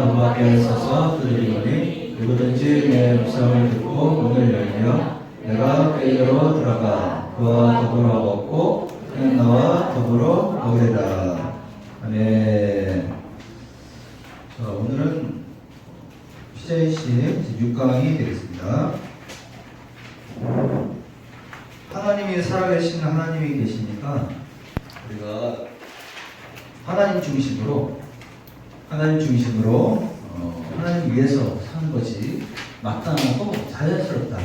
내가 문 밖에 서서 두드리노니 누구든지 내 음성을 듣고 문을 열며 내가 그에게로 들어가 그와 더불어 먹고 그는 나와 더불어 먹으리라. 아멘. 자, 오늘은 피자이식 6강이 되겠습니다. 하나님이 살아계신 하나님이 계시니까 우리가 하나님 중심으로 하나님 위해서 사는 것이 마땅하고 자연스럽다.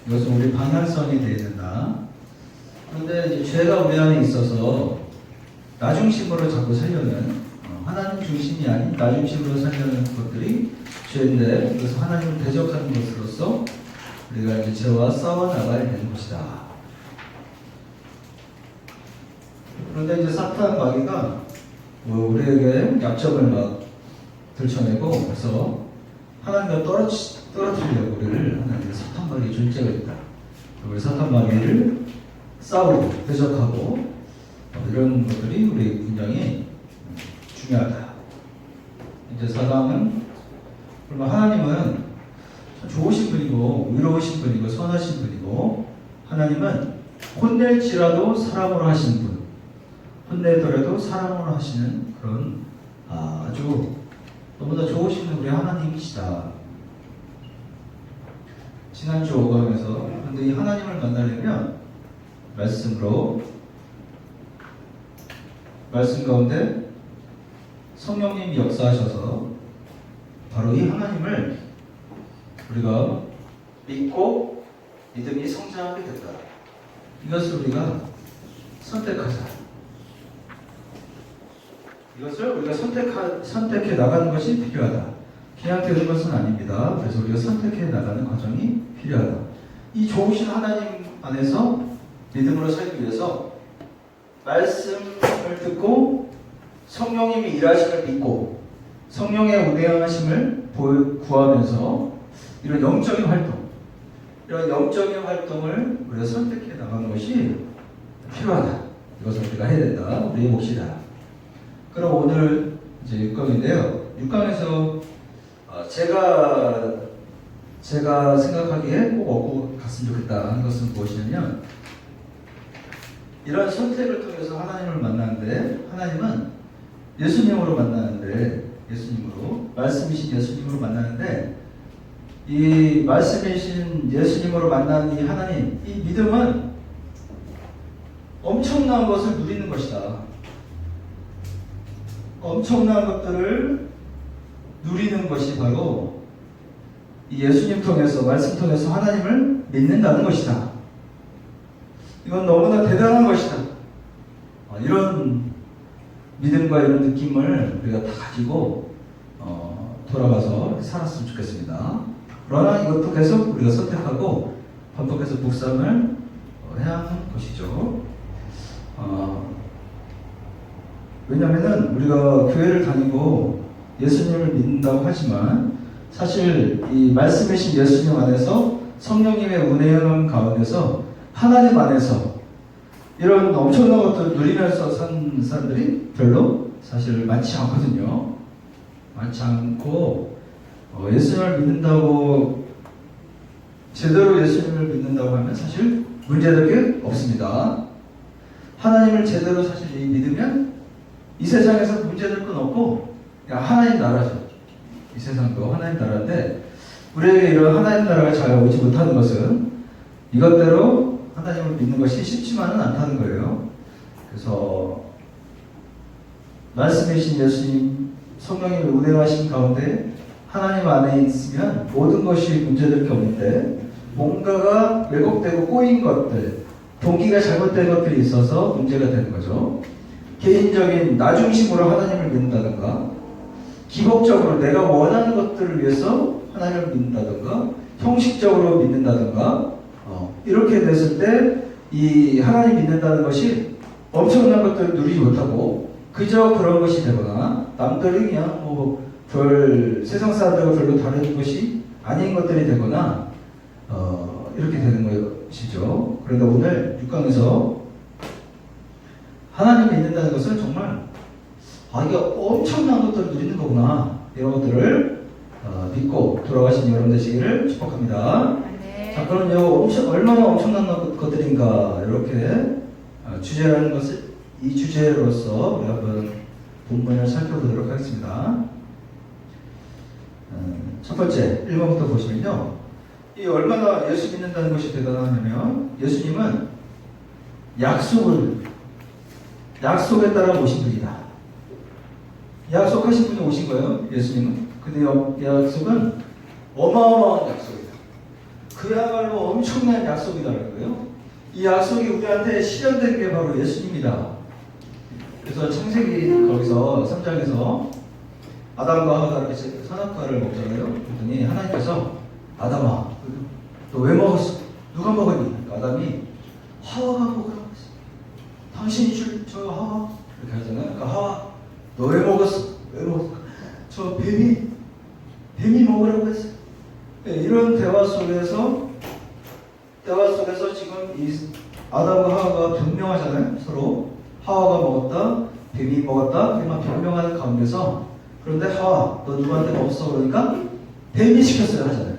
이것은 우리 방향성이 되어야 된다. 그런데 이제 죄가 우리 안에 있어서 나 중심으로 자꾸 살려는 하나님 중심이 아닌 나 중심으로 살려는 것들이 죄인데, 그래서 하나님을 대적하는 것으로서 우리가 이제 죄와 싸워 나가야 되는 것이다. 그런데 이제 사탄 마귀가 우리에게 약점을 막 들춰내고, 그래서 하나님과 떨어뜨리려고 우리를 하나님의 사탄 마귀의 존재가 있다. 우리 사탄 마귀를 싸우고 대적하고 이런 것들이 우리 굉장히 중요하다. 이제 4강은 그러면 하나님은 좋으신 분이고 의로우신 분이고 선하신 분이고, 하나님은 혼낼지라도 사랑으로 하시는 분, 혼내더라도 사랑으로 하시는 그런 아주 너무나 좋으신 우리 하나님이시다. 지난주 5강에서 근데 이 하나님을 만나려면 말씀 가운데 성령님이 역사하셔서 바로 이 하나님을 우리가 믿고 믿음이 성장하게 된다. 이것을 우리가 선택하자. 이것을 우리가 선택해 나가는 것이 필요하다. 그냥 되는 것은 아닙니다. 그래서 우리가 선택해 나가는 과정이 필요하다. 이 좋으신 하나님 안에서 믿음으로 살기 위해서 말씀을 듣고 성령님이 일하심을 믿고 성령의 운행하심을 구하면서 이런 영적인 활동을 우리가 선택해 나가는 것이 필요하다. 이것을 우리가 해야 된다. 우리의 몫이다. 그럼 오늘 이제 6강인데요. 6강에서 제가 생각하기에 꼭 얻고 갔으면 좋겠다 하는 것은 무엇이냐면, 이런 선택을 통해서 하나님을 만나는데, 하나님은 예수님으로 만나는데, 말씀이신 예수님으로 만나는데, 이 말씀이신 예수님으로 만나는 이 하나님, 이 믿음은 엄청난 것을 누리는 것이다. 엄청난 것들을 누리는 것이 바로 이 예수님 통해서, 말씀 통해서 하나님을 믿는다는 것이다. 이건 너무나 대단한 것이다. 이런 믿음과 이런 느낌을 우리가 다 가지고 돌아가서 살았으면 좋겠습니다. 그러나 이것도 계속 우리가 선택하고 반복해서 묵상을 해야 하는 것이죠. 왜냐하면 우리가 교회를 다니고 예수님을 믿는다고 하지만 사실 이 말씀이신 예수님 안에서 성령님의 운행하는 가운데서 하나님 안에서 이런 엄청난 것들을 누리면서 산 사람들이 별로 사실 많지 않거든요. 많지 않고 예수님을 믿는다고, 제대로 예수님을 믿는다고 하면 사실 문제될 게 없습니다. 하나님을 제대로 사실 믿으면 이 세상에서 문제될 건 없고 그냥 하나님 나라죠. 이 세상도 하나님 나라인데, 우리에게 이런 하나님 나라가 잘 오지 못하는 것은 이것대로 하나님을 믿는 것이 쉽지만은 않다는 거예요. 그래서 말씀이신 예수님, 성령님이 운행하신 가운데 하나님 안에 있으면 모든 것이 문제될 게 없는데, 뭔가가 왜곡되고 꼬인 것들, 동기가 잘못된 것들이 있어서 문제가 되는 거죠. 개인적인 나 중심으로 하나님을 믿는다든가, 기복적으로 내가 원하는 것들을 위해서 하나님을 믿는다든가, 형식적으로 믿는다든가, 이렇게 됐을 때 이 하나님 믿는다는 것이 엄청난 것들을 누리지 못하고 그저 그런 것이 되거나, 남들이 그냥 세상 사람들과 별로 다른 것이 아닌 것들이 되거나 이렇게 되는 것이죠. 그런데 오늘 6강에서 하나님 믿는다는 것은 정말 이게 엄청난 것들을 누리는 거구나. 이런 것들을 믿고 돌아가신 여러분 되시기를 축복합니다. 네. 자, 그럼요, 얼마나 엄청난 것들인가, 이렇게 주제라는 것을, 이 주제로서 우리 한번 본문을 살펴보도록 하겠습니다. 첫 번째, 1번부터 보시면요. 이 얼마나 예수 믿는다는 것이 대단하냐면, 예수님은 약속에 따라 오신 분이다. 약속하신 분이 오신 거예요, 예수님은. 근데 약속은 어마어마한 약속이다. 그야말로 엄청난 약속이다라는 거예요. 이 약속이 우리한테 실현된 게 바로 예수님이다. 그래서 창세기 거기서 3장에서 아담과 하가가 이렇게 선악과를 먹잖아요. 그랬더니 하나님께서 아담아, 너 왜 먹었어? 누가 먹었니? 그러니까 아담이 하와가 먹으라고 했어. 당신이 줄 저 하와 이렇게 하잖아요. 그러니까 하와, 너 왜 먹었어? 왜 먹었어? 저 뱀이 먹으라고 했어. 네, 이런 대화 속에서 지금 이 아담과 하와가 변명하잖아요. 서로 하와가 먹었다, 뱀이 먹었다, 막 변명하는 가운데서, 그런데 하와, 너 누구한테 먹었어? 그러니까 뱀이 시켰어요 하잖아요.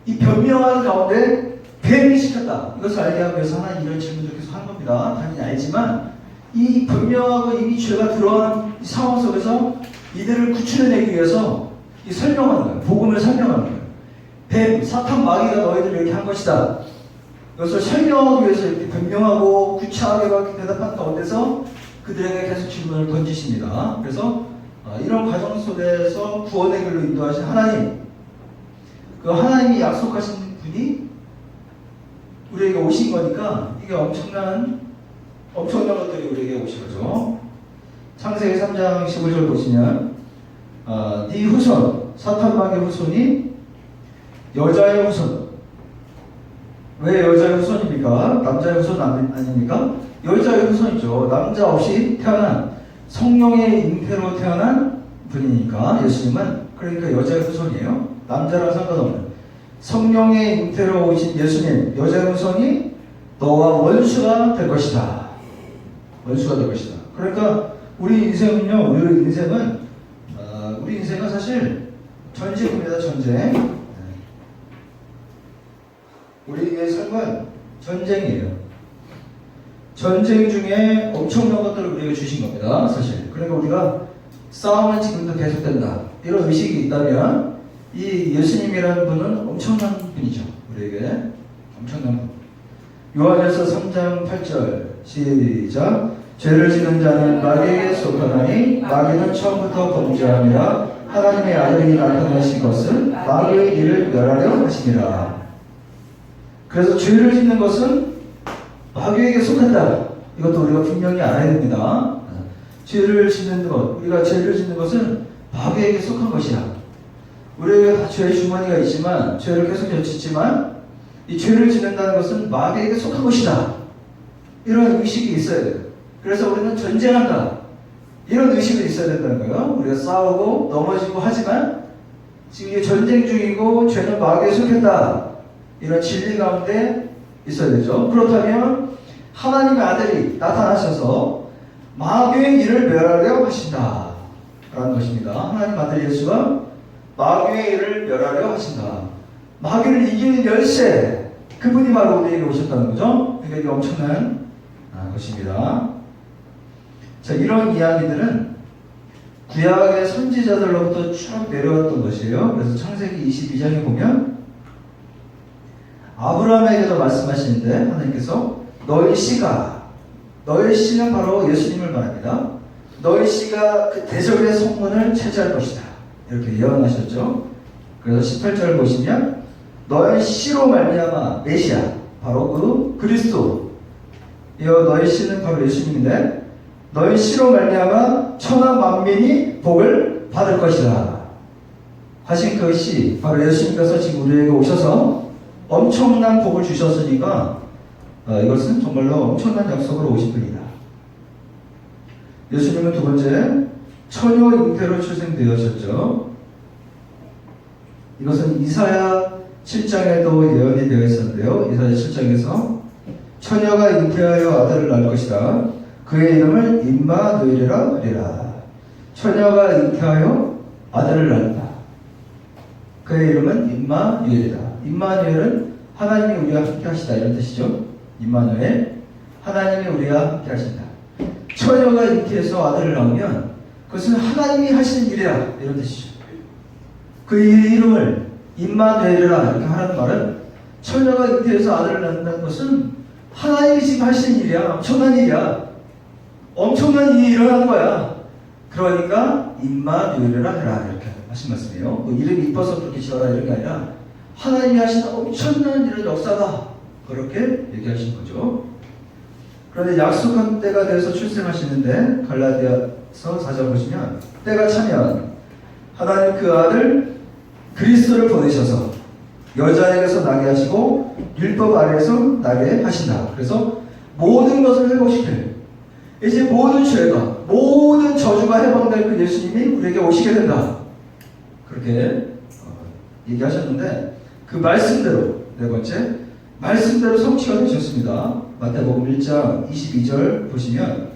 이 변명하는 가운데 뱀이 시켰다. 이것을 알게 하기 위해서 하나님 이런 질문을 계속 하는 겁니다. 당연히 알지만 이 변명하고 이미 죄가 들어간 이 상황 속에서 이들을 구출해내기 위해서 이 설명하는 거예요. 복음을 설명하는 거예요. 뱀, 사탄, 마귀가 너희들을 이렇게 한 것이다. 이것을 설명하기 위해서 이렇게 변명하고 구차하게 대답한 가운데서 그들에게 계속 질문을 던지십니다. 그래서 이런 과정 속에서 구원의 길로 인도하신 하나님, 그 하나님이 약속하신 분이 우리에게 오신 거니까 이게 엄청난 것들이 우리에게 오신 거죠. 창세기 3장 15절 보시면 네 후손, 사탄 마귀의 후손이 여자의 후손. 왜 여자의 후손입니까? 남자의 후손 아닙니까? 여자의 후손이죠. 남자 없이 태어난 성령의 잉태로 태어난 분이니까 예수님은 그러니까 여자의 후손이에요. 남자랑 상관없는 성령의 잉태로 오신 예수님, 여자의 후손이 너와 원수가 될 것이다. 원수가 될 것이다. 그러니까 우리 인생은요, 우리 인생은 사실 전쟁입니다. 전쟁. 우리의 삶은 전쟁이에요. 전쟁 중에 엄청난 것들을 우리에게 주신 겁니다. 사실. 그러니까 우리가 싸움은 지금도 계속된다. 이런 의식이 있다면 이 예수님이라는 분은 엄청난 분이죠. 우리에게 엄청난 분. 요한일서 3장 8절 시작. 죄를 지는 자는 마귀에게 속하나니 마귀는 처음부터 범죄함이라 하나님의 아들이 나타나신 것은 마귀의 일을 멸하려 하심이라. 그래서 죄를 짓는 것은 마귀에게 속한다. 이것도 우리가 분명히 알아야 됩니다. 죄를 짓는 것, 우리가 죄를 짓는 것은 마귀에게 속한 것이야. 우리에게 다 죄의 주머니가 있지만, 죄를 계속 짓지만, 이 죄를 짓는다는 것은 마귀에게 속한 것이다. 이런 의식이 있어야 돼요. 그래서 우리는 전쟁한다. 이런 의식이 있어야 된다는 거예요. 우리가 싸우고 넘어지고 하지만, 지금 이게 전쟁 중이고, 죄는 마귀에 속했다. 이런 진리 가운데 있어야 되죠. 그렇다면, 하나님의 아들이 나타나셔서 마귀의 일을 멸하려 하신다. 라는 것입니다. 하나님 아들 예수가 마귀의 일을 멸하려 하신다. 마귀를 이기는 열쇠, 그분이 바로 우리에게 오셨다는 거죠. 그러니까 이게 엄청난 것입니다. 자, 이런 이야기들은 구약의 선지자들로부터 쭉 내려왔던 것이에요. 그래서 창세기 22장에 보면 아브라함에게도 말씀하시는데 하나님께서 너희 씨는 바로 예수님을 말합니다. 너희 씨가 그 대적의 성문을 차지할 것이다. 이렇게 예언하셨죠. 그래서 18절 보시면 너희 씨로 말미암아 메시아, 바로 그 그리스도, 이어 너희 씨는 바로 예수님인데 너희 씨로 말미암아 천하 만민이 복을 받을 것이다 하신 그 씨, 바로 예수님께서 지금 우리에게 오셔서 엄청난 복을 주셨으니까 이것은 정말로 엄청난 약속으로 오신 분이다. 예수님은 두 번째, 처녀 잉태로 출생되었었죠. 이것은 이사야 7장에도 예언이 되어 있었는데요. 이사야 7장에서 처녀가 잉태하여 아들을 낳을 것이다. 그의 이름을 임마누엘이라 하리라. 처녀가 잉태하여 아들을 낳는다. 그의 이름은 임마누엘이다. 임마누엘은 하나님이 우리와 함께 하시다 이런 뜻이죠. 임마누엘, 하나님이 우리와 함께 하신다. 처녀가 잉태해서 아들을 낳으면 그것은 하나님이 하시는 일이야 이런 뜻이죠. 그의 이름을 임마누엘이라 이렇게 하라는 말은 처녀가 잉태해서 아들을 낳는다는 것은 하나님이 지금 하시는 일이야. 엄청난 일이야. 엄청난 일이 일어나는 거야. 그러니까 임마누엘이라 해라 이렇게 하신 말씀이에요. 그 이름이 이뻐서 그렇게 지어라 이런 게 아니라 하나님이 하시는 엄청난 일은 역사다 그렇게 얘기하신 거죠. 그런데 약속한 때가 되어서 출생하시는데 갈라디아서 4절 보시면 때가 차면 하나님 그 아들 그리스도를 보내셔서 여자에게서 나게 하시고 율법 아래에서 나게 하신다. 그래서 모든 것을 회복시킬 이제 모든 죄가 모든 저주가 해방될 그 예수님이 우리에게 오시게 된다. 그렇게 얘기하셨는데 그 말씀대로 네 번째 말씀대로 성취가 되셨습니다. 마태복음 1장 22절 보시면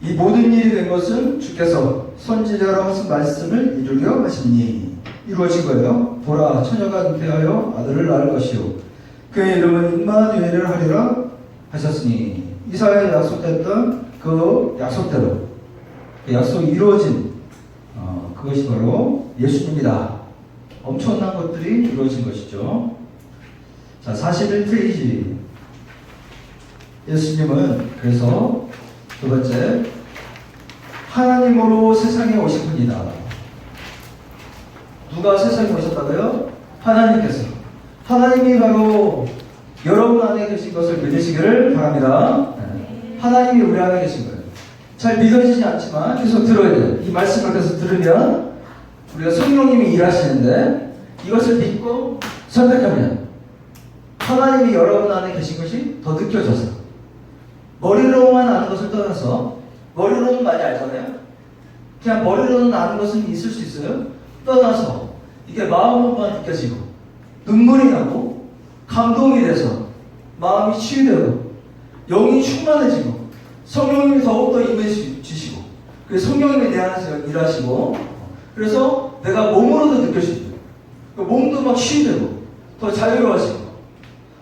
이 모든 일이 된 것은 주께서 선지자로 하신 말씀을 이루려 하시니 이루어진 거예요. 보라 처녀가 잉태하여 아들을 낳을 것이요 그의 이름은 임마누엘을 하리라 하셨으니 이사야에 약속했던 그 약속대로 그 약속이 이루어진 그것이 바로 예수님이다. 엄청난 것들이 이루어진 것이죠. 자, 41페이지. 예수님은 그래서 두 번째 하나님으로 세상에 오신 분이다. 누가 세상에 오셨다고요? 하나님께서. 하나님이 바로 여러분 안에 계신 것을 믿으시기를 바랍니다. 하나님이 우리 안에 계신 거예요. 잘 믿어지지 않지만 계속 들어야 돼요. 이 말씀을 계속 들으면 우리가 성령님이 일하시는데 이것을 믿고 선택하면 하나님이 여러분 안에 계신 것이 더 느껴져서 머리로만 아는 것을 떠나서 머리로는 많이 알잖아요. 그냥 머리로는 아는 것은 있을 수 있어요. 떠나서 이게 마음으로만 느껴지고 눈물이 나고 감동이 돼서 마음이 치유되고 영이 충만해지고 성령님이 더욱더 임해주시고 그래서 성령님이 내 안에서 일하시고 그래서 내가 몸으로도 느껴지고 몸도 막 치유되고 더 자유로워지고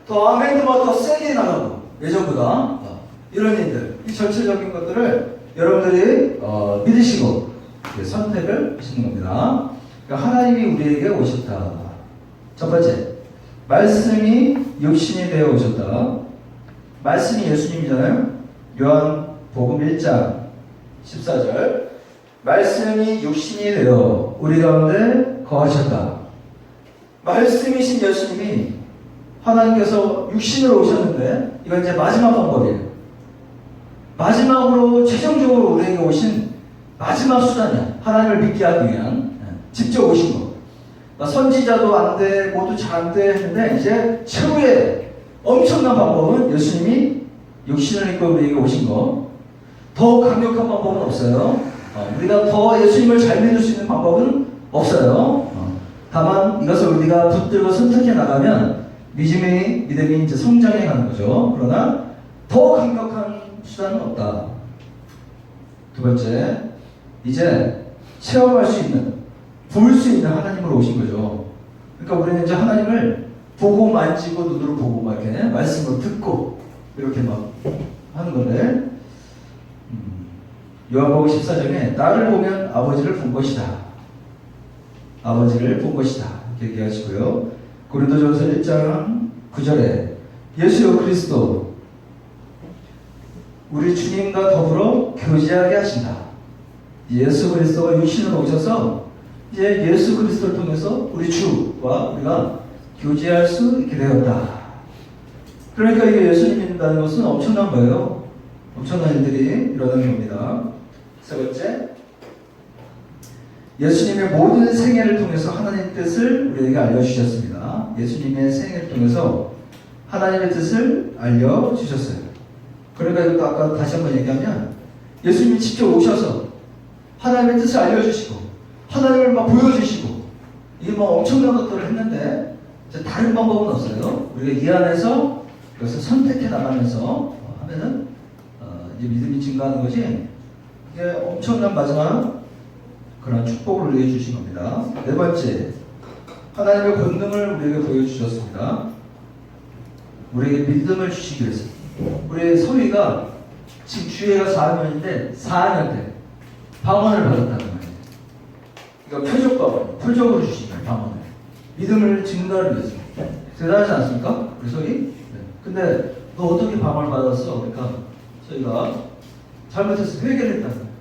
더 아멘도 막 더 세게 나가고 예전보다 이런 일들 이 전체적인 것들을 여러분들이 믿으시고 선택을 하시는 겁니다. 그러니까 하나님이 우리에게 오셨다. 첫 번째 말씀이 육신이 되어 오셨다. 말씀이 예수님이잖아요. 요한복음 1장 14절 말씀이 육신이 되어 우리 가운데 거하셨다. 말씀이신 예수님이 하나님께서 육신으로 오셨는데 이건 이제 마지막 방법이에요. 마지막으로 최종적으로 우리에게 오신 마지막 수단이야. 하나님을 믿게 하기 위한 직접 오신 거. 그러니까 선지자도 안 돼, 모두 잘 안 돼 했는데 이제 최후의 엄청난 방법은 예수님이 육신을 입고 우리에게 오신 거. 더 강력한 방법은 없어요. 우리가 더 예수님을 잘 믿을 수 있는 방법은 없어요. 다만 이것을 우리가 붙들고 선택해 나가면 믿음이 이제 성장해 가는 거죠. 그러나 더 강력한 수단은 없다. 두 번째, 이제 체험할 수 있는, 볼 수 있는 하나님으로 오신 거죠. 그러니까 우리는 이제 하나님을 보고 만지고 눈으로 보고 막 이렇게 말씀을 듣고 이렇게 막 하는 건데 요한복음 14장에 나를 보면 아버지를 본 것이다. 아버지를 본 것이다. 이렇게 얘기하시고요. 고린도전서 1장 9절에 예수 그리스도 우리 주님과 더불어 교제하게 하신다. 예수 그리스도가 육신으로 오셔서 이제 예수 그리스도를 통해서 우리 주와 우리가 교제할 수 있게 되었다. 그러니까 이게 예수님 믿는다는 것은 엄청난 거예요. 엄청난 일들이 일어나는 겁니다. 세 번째, 예수님의 모든 생애를 통해서 하나님의 뜻을 우리에게 알려주셨습니다. 예수님의 생애를 통해서 하나님의 뜻을 알려주셨어요. 그러니까 이것도 아까 다시 한번 얘기하면 예수님이 직접 오셔서 하나님의 뜻을 알려주시고 하나님을 막 보여주시고 이게 뭐 엄청난 것들을 했는데 이제 다른 방법은 없어요. 우리가 이 안에서 그것을 선택해 나가면서 하면은 이제 믿음이 증가하는 것이 이게 엄청난 마지막 그런 축복을 우리에게 주신 겁니다. 네 번째, 하나님의 권능을 우리에게 보여주셨습니다. 우리에게 믿음을 주시기 위해서. 우리 서희가 지금 주애가 4학년인데 4학년 때 방언을 받았다는 거예요. 그러니까 표적으로 주신 거예요. 방언을. 믿음을 증가를 위해서. 대단하지 않습니까? 우리 서희? 네. 근데 너 어떻게 방언을 받았어? 그러니까 저희가 잘못해서 회개를 했다는 거예요.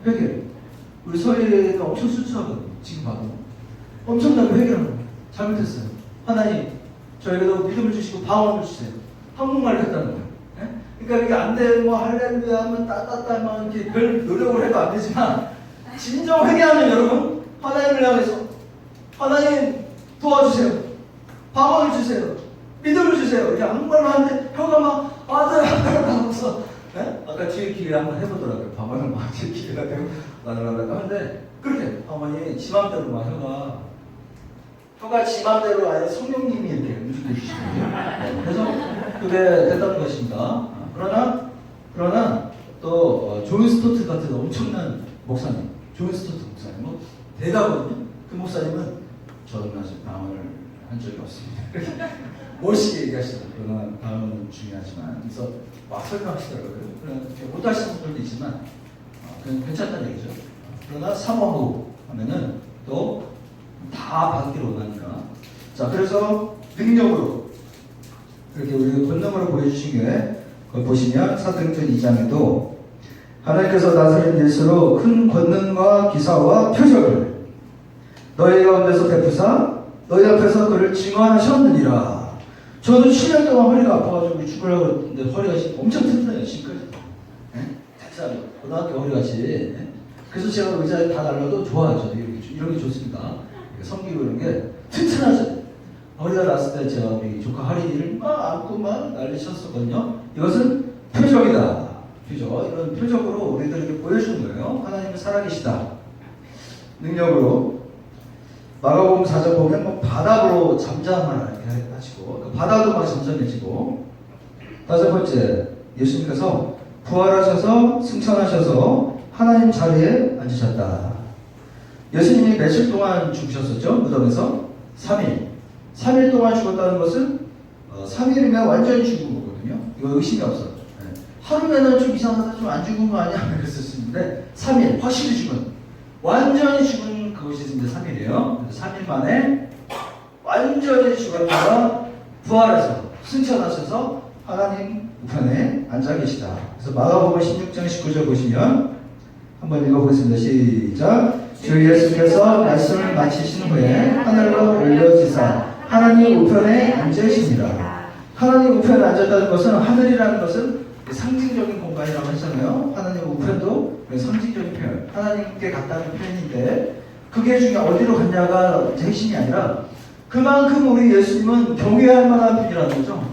회개. 우리 서희가 엄청 순수하거든요. 지금 봐도. 엄청나게 회개를 한 거예요. 잘못했어요. 하나님, 저에게도 믿음을 주시고 방언을 주세요. 한국말로 했다는 거예요. 네? 그러니까 이게 안 돼, 뭐 할렐루야 하면 따따따 이렇게 별 노력을 해도 안 되지만 진정 회개하면 여러분 하나님을 향해서 하나님 도와주세요. 방언을 주세요. 믿음을 주세요. 이렇게 한국말로 하는데 혀가 막 아들 하면서 네? 아까 뒤에 기회 한번 해보더라고요. 방언을 막 뒤에 기회가 되고 나들나들 하는데 그렇게 어머니 지 맘대로 막 혀가 지 맘대로 아니라 성령님이 이렇게 움직여 주시거든요. 네. 그래서 그게 됐다는 것입니다. 그러나 또 존 스토트 같은 엄청난 목사님, 존 스토트 목사님 뭐 대가거든요. 그 목사님은 저는 아직 방언을 한 적이 없습니다. 멋있게 얘기하시더라고요. 그러나 방언은 중요하지만 그래서 막 설명하시더라고요. 그렇게 못하시는 분들도 있지만 그건 괜찮다는 얘기죠. 그러나 사모하고 하면은 또 다 받기를 원하니까. 자, 그래서 능력으로 이렇게 우리 권능으로 보여주신 게 그걸 보시면 사도행전 2장에도 하나님께서 나사렛 예수로 큰 권능과 기사와 표적을 너희 가운데서 베푸사 너희 앞에서 그를 증언하셨느니라. 저도 7년 동안 허리가 아파가지고 죽으려고 했는데 허리가 엄청 튼튼해요. 지금까지. 진짜 고등학교 허리같이. 네? 그래서 제가 의자에 다 날려도 좋아요. 저도 이런 게 좋습니다. 섬기고 이런 게 튼튼하죠. 허리가 났을 때 제가 우리 조카 하린이를 막 안고 막 난리쳤었거든요. 이것은 표적이다. 표적. 이런 표적으로 우리들에게 보여주는 거예요. 하나님은 살아계시다. 능력으로. 마가복음 4장 보면 뭐 바닥으로 잠잠하라 이렇게 하시고 바다도 막 잠잠해지고. 다섯 번째, 예수님께서 부활하셔서 승천하셔서 하나님 자리에 앉으셨다. 예수님이 며칠 동안 죽으셨었죠? 무덤에서 3일. 3일 동안 죽었다는 것은 3일이면 완전히 죽은 거거든요. 이거 의심이 없어. 네. 하루면은 좀 이상하다, 좀 안 죽은 거 아니야? 그랬을 수 있는데 3일, 확실히 죽은, 완전히 죽은 그것이 이제 3일이에요. 3일 만에 완전히 죽었다가 부활해서 승천하셔서 하나님 우편에 앉아 계시다. 그래서 마가복음 16장 19절 보시면 한번 읽어보겠습니다. 시작. 주 예수께서 말씀을 마치신 후에 하늘로 올려지사 하나님 우편에 앉으시니라. 하나님 우편에 앉았다는 것은 하늘이라는 것은 상징적인 공간이라고 했잖아요. 하나님 우편도 상징적인 표현, 하나님께 갔다는 표현인데 그게 중에 어디로 갔냐가 핵심이 아니라 그만큼 우리 예수님은 경외할 만한 분이라는 거죠.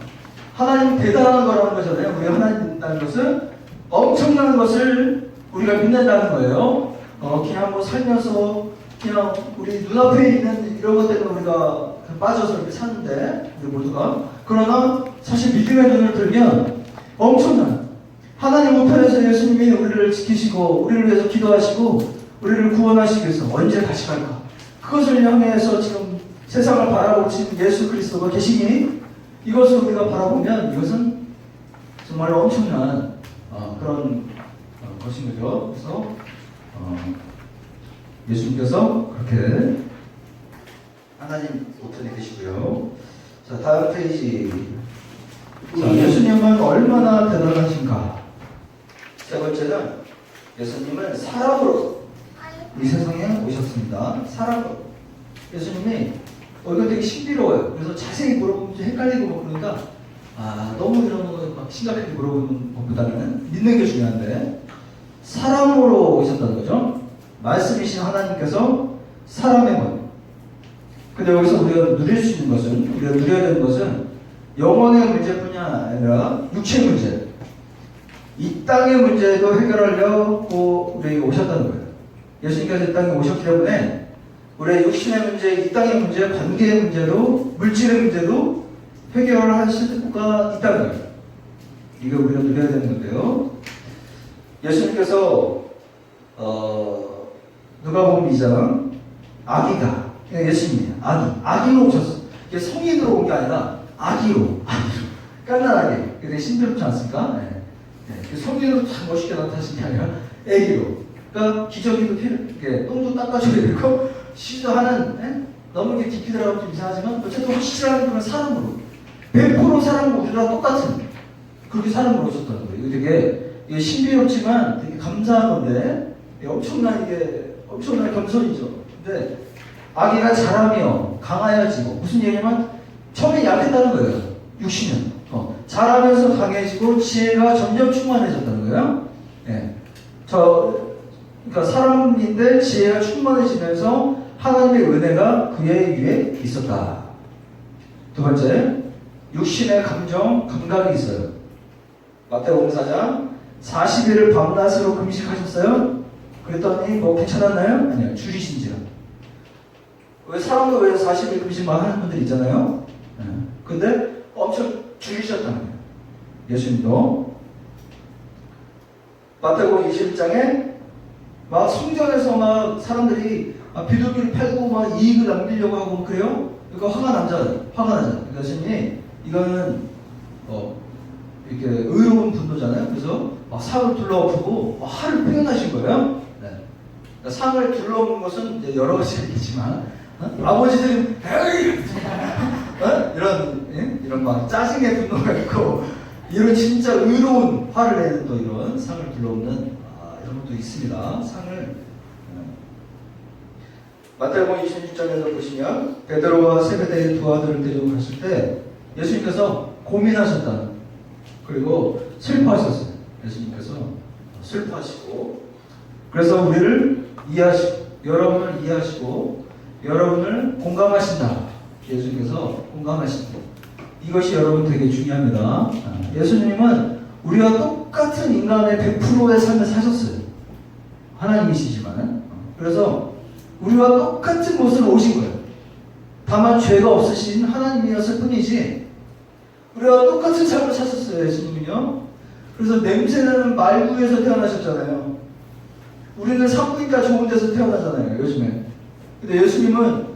하나님 대단한 거라는 거잖아요. 우리 하나님 믿는다는 것은 엄청난 것을 우리가 믿는다는 거예요. 그냥 뭐 살면서 그냥 우리 눈앞에 있는 이런 것 때문에 우리가 빠져서 이렇게 사는데 우리 모두가. 그러나 사실 믿음의 눈을 들면 엄청난 하나님 우편에서 예수님이 우리를 지키시고 우리를 위해서 기도하시고 우리를 구원하시기 위해서 언제 다시 갈까? 그것을 향해서 지금 세상을 바라보고 계신 예수 그리스도가 계시니 이것을 우리가 바라보면 이것은 정말 엄청난 그런 것인 거죠. 그래서 예수님께서 그렇게 하나님 우편에 계시고요. 자, 다음 페이지. 자, 예수님은 얼마나 대단하신가? 세 번째는 예수님은 사람으로 이 세상에 오셨습니다. 사람으로. 예수님이 이거 되게 신비로워요. 그래서 자세히 물어보면 좀 헷갈리고 뭐 그러니까 너무 이런 거 막 심각하게 물어보는 것보다는 믿는 게 중요한데 사람으로 오셨다는 거죠. 말씀이신 하나님께서 사람의 것. 근데 여기서 우리가 누릴 수 있는 것은, 우리가 누려야 되는 것은 영혼의 문제뿐이 아니라 육체 문제, 이 땅의 문제도 해결하려고 우리에게 오셨다는 거예요. 예수님께서 이 땅에 오셨기 때문에 우리의 육신의 문제, 이 땅의 문제, 관계의 문제도, 물질의 문제도 해결을 하실 수가 있다는 거예요. 이게 우리가 누려야 되는 건데요. 예수님께서 누가복음 2장 아기가 예수님이에요. 아기로 오셨어. 이게 성인으로 온 게 아니라 아기로 깐난하게. 근데 신비롭지 않습니까? 네. 네. 성인으로 참 멋있게 나타나신 게 아니라 아기로. 그러니까 기저귀도 이렇게 똥도 닦아줘야 되고 쉬도 하는 네? 너무 이렇게 깊이 들어가면 좀 이상하지만 어쨌든 확실한 그런 사람으로 100% 사람과 우리랑 똑같은 그렇게 사람으로 오셨다는 거예요. 이거 되게 신비롭지만 되게 감사한 건데 엄청난 겸손이죠. 근데 아기가 자라며 강하여지고 무슨 얘기냐면 처음에 약했다는 거예요. 60년. 자라면서 강해지고 지혜가 점점 충만해졌다는 거예요. 네. 그러니까 사람인데 지혜가 충만해지면서 하나님의 은혜가 그의 위에 있었다. 두 번째, 육신의 감각이 있어요. 마태복음 4장 40일을 밤낮으로 금식하셨어요? 그랬더니 뭐 괜찮았나요? 아니요. 줄이신지라. 사람도 왜 40일 금식만 하는 분들 있잖아요. 근데 엄청 줄이셨다는 거예요. 예수님도. 마태복음 21장에 막 성전에서 막 사람들이 비둘기를 팔고 막 이익을 남기려고 하고 그래요? 그러니까 화가 나잖아요. 그러니까 예수님이 이거는 이렇게 의로운 분노잖아요. 그래서 막 상을 둘러엎고 화를 표현하신 거예요. 네. 그러니까 상을 둘러엎는 것은 이제 여러 가지가 있겠지만 아버지들은 이런 막 짜증의 분노가 있고 이런 진짜 의로운 화를 내는 또 이런 상을 둘러엎는 이런 것도 있습니다. 상을 마태복음 26장에서 보시면 베드로와 세베대의 두 아들을 데리고 갔을 때 예수님께서 고민하셨다. 그리고 슬퍼하셨어요. 예수님께서 슬퍼하시고 그래서 우리를 이해하시고 여러분을 이해하시고 여러분을 공감하신다. 예수님께서 공감하신다. 이것이 여러분 되게 중요합니다. 예수님은 우리와 똑같은 인간의 100%의 삶을 사셨어요. 하나님이시지만 그래서 우리와 똑같은 곳으로 오신 거예요. 다만 죄가 없으신 하나님이었을 뿐이지 우리와 똑같은 삶을 사셨어요. 예수님은요. 그래서 냄새나는 말구에서 태어나셨잖아요. 우리는 산부인과 좋은 데서 태어나잖아요. 요즘에. 근데 예수님은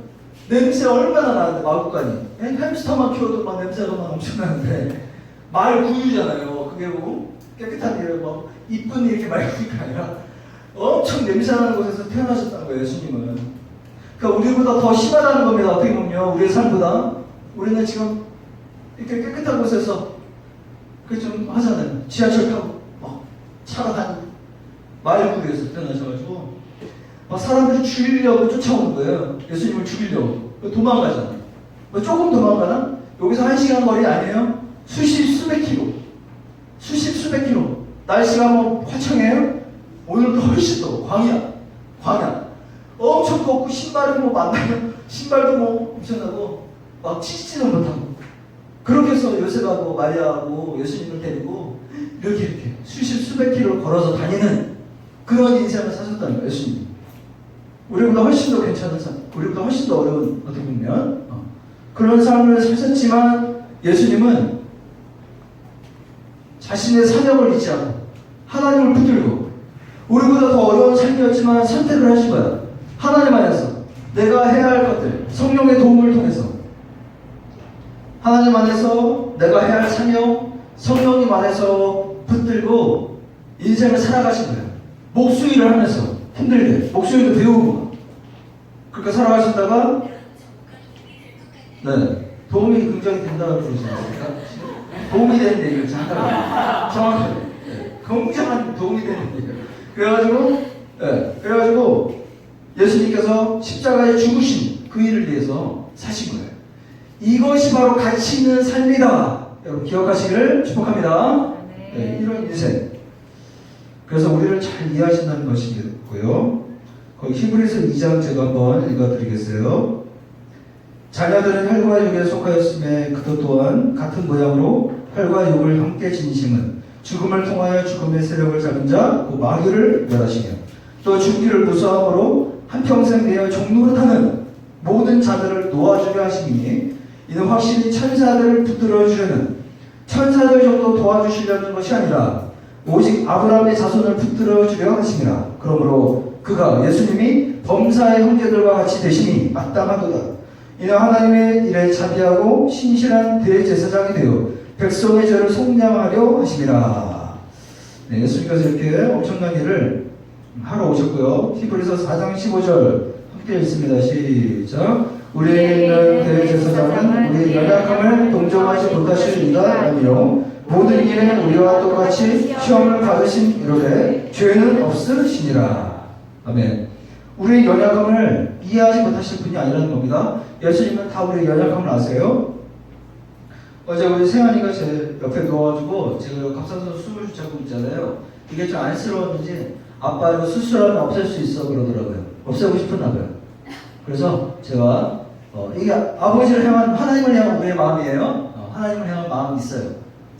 냄새 얼마나 나는데 마구간이 햄스터만 키워도 막 냄새가 막 엄청나는데 말구유잖아요. 그게 뭐 깨끗한 게 뭐 이쁜 이렇게 말구유가 아니라 엄청 냄새나는 곳에서 태어나셨다는 거예요. 예수님은. 그러니까 우리보다 더 심하다는 겁니다. 어떻게 보면 우리의 삶보다 우리는 지금 이렇게 깨끗한 곳에서 그 좀 하잖아요. 지하철 타고 차가 한 말구유에서 태어나셔가지고 막 사람들이 죽이려고 쫓아오는 거예요. 예수님을 죽이려고. 도망가잖아요. 조금 도망가나? 여기서 1시간 거리 아니에요? 수백 킬로. 날씨가 뭐 화창해요? 오늘도 훨씬 더 광야. 엄청 덥고 신발은 뭐 만나면 신발도 뭐 엄청나고 막 치지는 못하고 그렇게 해서 요셉하고 마리아하고 예수님을 데리고 이렇게 수백 킬로를 걸어서 다니는 그런 인생을 사셨다는 거예요. 예수님. 우리보다 훨씬 더 괜찮은 삶, 우리보다 훨씬 더 어려운 어떻게 보면 그런 삶을 사셨지만 예수님은 자신의 사명을 잊지 않고 하나님을 붙들고 우리보다 더 어려운 삶이었지만 선택을 하신 거야. 하나님 안에서 내가 해야 할 것들 성령의 도움을 통해서 하나님 안에서 내가 해야 할 사명 성령님 안에서 붙들고 인생을 살아가신 거예요. 목수일을 하면서 힘들게 목수일도 배우고 그렇게 살아가시다가 도움이 굉장히 된다고 그러지 않습니까? 도움이 되는 얘기를 정확하게 굉장한 도움이 되는 얘기예요. 그래가지고 예수님께서 십자가에 죽으신 그 일을 위해서 사신 거예요. 이것이 바로 가치 있는 삶이다. 여러분 기억하시기를 축복합니다. 이런 인생. 그래서 우리를 잘 이해하신다는 것이고요. 거기 히브리서 2장 제가 한번 읽어드리겠어요. 자녀들은 혈과 육에 속하였음에 그도 또한 같은 모양으로 혈과 육을 함께 지니심은 죽음을 통하여 죽음의 세력을 잡은 자, 그 마귀를 멸하시며 또 죽기를 무서함으로 한평생 내어 종노릇하는 모든 자들을 놓아주려 하시니 이는 확실히 천사들을 붙들어 주려는 천사들 정도 도와주시려는 것이 아니라 오직 아브라함의 자손을 붙들어 주려 하심이라. 그러므로 그가 예수님이 범사의 형제들과 같이 되심이 마땅하도다. 이는 하나님의 일에 자비하고 신실한 대제사장이 되어 백성의 죄를 속량하려 하심이라. 네, 예수님께서 이렇게 엄청난 일을 하러 오셨고요. 히브리서 4장 15절 함께 읽습니다. 시작. 우리에게 있는 대제사장은 우리의 연약함을 동정하지 못하실 이가 아니요 모든 일에 우리와 똑같이 시험을 받으신 이로되 죄는 없으시니라. 아멘. 우리의 연약함을 이해하지 못하실 분이 아니라는 겁니다. 예수님은 다 우리의 연약함을 아세요. 어제 우리 세연이가 제 옆에 누워가지고 제가 갑상선 숨을 잡고 있잖아요. 이게 좀 안쓰러웠는지 아빠 이거 수술하면 없앨 수 있어 그러더라고요. 없애고 싶었나 봐요. 그래서 제가 이게 아버지를 향한 하나님을 향한 우리의 마음이에요. 하나님을 향한 마음이 있어요.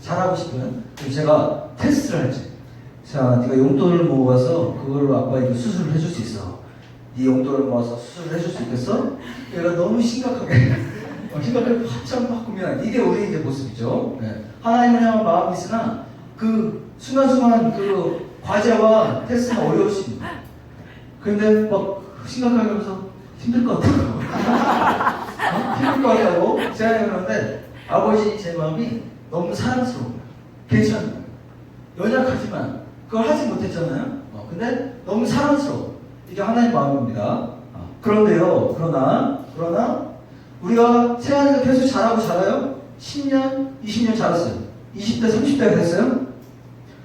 잘하고 싶으면. 그래서 제가 테스트를 했지. 자, 네가 용돈을 모아서 그걸로 아빠 이거 수술을 해줄 수 있어. 네 용돈을 모아서 수술을 해줄 수 있겠어? 얘가 너무 심각하게 심각하게 한참 막 고민하는 이게 우리의 이제 모습이죠. 네. 하나님을 향한 마음이 있으나 그 순간순간 그 과제와 테스트가 어려우십니다. 근데 막 심각하게 하면서 힘들 것 같다고 힘들 것 같다고 생각했는데 아버지 제 마음이 너무 사랑스러워요. 괜찮아요. 연약하지만 그걸 하지 못했잖아요. 근데 너무 사랑스러워. 이게 하나님의 마음입니다. 그런데요. 그러나 우리가 세안이가 계속 잘하요? 10년, 20년 잘했어요. 20대, 30대가 됐어요?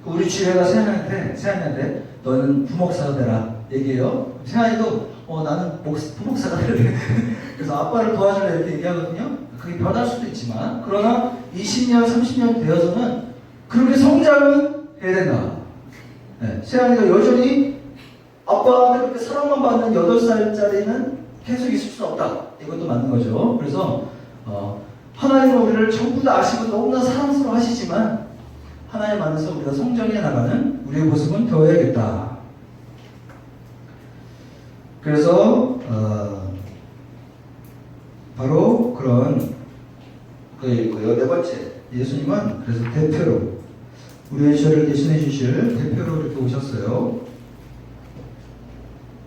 우리 주례가 세안이한테 너는 부목사가 되라 얘기해요. 세안이도 나는 부목사가 되래. 그래서 아빠를 도와줄래 이렇게 얘기하거든요. 그게 변할 수도 있지만 그러나 20년, 30년 되어서는 그렇게 성장은 해야 된다. 네. 세안이가 여전히 아빠한테 그렇게 사랑만 받는 8살짜리는 계속 있을 수는 없다. 이것도 맞는 거죠. 그래서 하나님은 우리를 전부 다 아시고 너무나 사랑스러워 하시지만 하나님 안에서 우리가 성장해 나가는 우리의 모습은 배워야겠다. 그래서 바로 그런 네 번째 예수님은 그래서 대표로 우리의 죄를 대신해 주실 대표로 이렇게 오셨어요.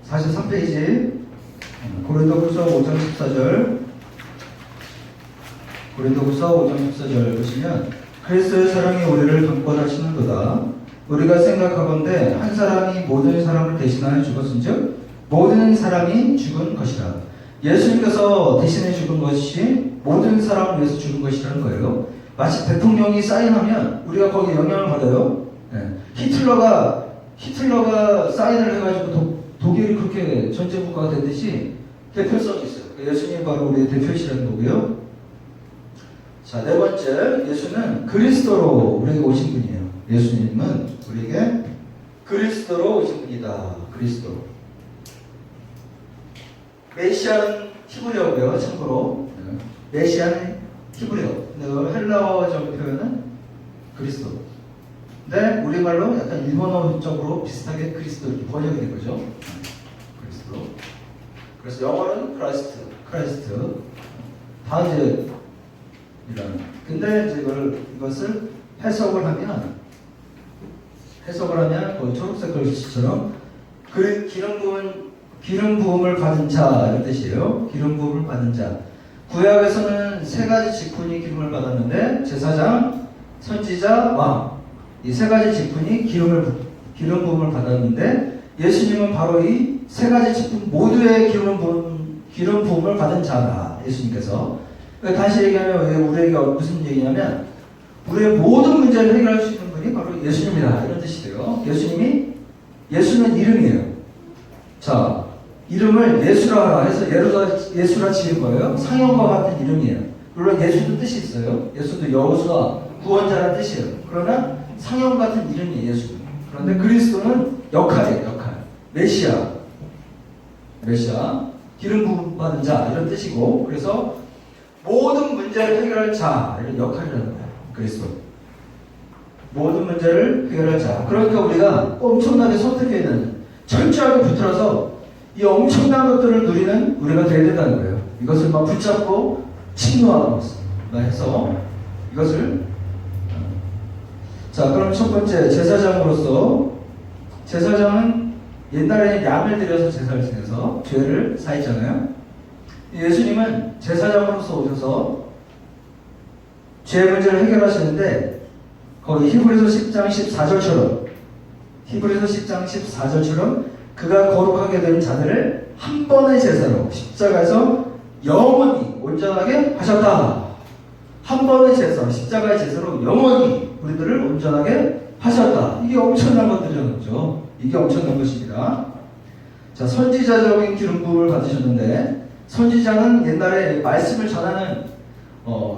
43페이지 고린도후서 5장 14절 고린도후서 5장 14절 보시면 그리스도의 사랑이 우리를 강권하시는도다. 우리가 생각하건대 한 사람이 모든 사람을 대신하여 죽었은즉 모든 사람이 죽은 것이라. 예수님께서 대신해 죽은 것이 모든 사람을 위해서 죽은 것이라는 거예요. 마치 대통령이 사인하면 우리가 거기에 영향을 받아요. 네. 히틀러가 사인을 해가지고 독일이 그렇게 전제국가가 됐듯이 대표성이 있어요. 예수님이 바로 우리의 대표시라는 거고요. 자, 네 번째, 예수는 그리스도로 우리에게 오신 분이에요. 예수님은 우리에게 그리스도로 오신 분이다. 그리스도. 메시아는 히브리어고요. 참고로 메시아는 히브리어. 헬라어적 표현은 그리스도. 근데 우리말로 약간 일본어적으로 비슷하게 그리스도 이렇게 번역이 된 거죠. 그리스도. 그래서 영어는 크라이스트. 다 이제 이런. 근데 이제 이것을 해석을 하면 거의 초록색 글씨처럼 기름 부음을 받은 자 이런 뜻이에요. 기름 부음을 받은 자. 구약에서는 세 가지 직분이 기름을 받았는데 제사장, 선지자, 왕. 이 세 가지 직분이 기름 부음을 받았는데 예수님은 바로 이 세 가지 직분 모두의 기름 부음을 받은 자다. 예수님께서. 다시 얘기하면 우리에게 무슨 얘기냐면 우리의 모든 문제를 해결할 수 있는 분이 바로 예수님이다. 이런 뜻이 돼요. 예수는 이름이에요. 자, 이름을 예수라 해서 예수라 지은 거예요. 상형과 같은 이름이에요. 물론 예수도 뜻이 있어요. 예수도 여호수아 구원자라는 뜻이에요. 그러나 상형 같은 이름이에요. 예수. 그런데 그리스도는 역할이에요. 메시아 기름 부음 받은 자 이런 뜻이고 그래서 모든 문제를 해결할 자 이런 역할이라는 거예요. 그리스도. 모든 문제를 해결할 자. 그러니까 우리가 엄청나게 선택해야 되는 철저하게 붙들어서 이 엄청난 것들을 누리는 우리가 되어야 된다는 거예요. 이것을 막 붙잡고 침노하고 해서 이것을 자, 그럼 첫 번째 제사장으로서, 제사장은 옛날에는 양을 들여서 제사를 지내서 죄를 사했잖아요. 예수님은 제사장으로서 오셔서 죄 문제를 해결하시는데, 거기 히브리서 10장 14절처럼 히브리서 10장 14절처럼 그가 거룩하게 된 자들을 한 번의 제사로 십자가에서 영원히 온전하게 하셨다. 한 번의 제사, 십자가의 제사로 영원히 우리들을 온전하게 하셨다. 이게 엄청난 것들이었죠. 이게 엄청난 것입니다. 자, 선지자적인 기름 부음을 받으셨는데, 선지자는 옛날에 말씀을 전하는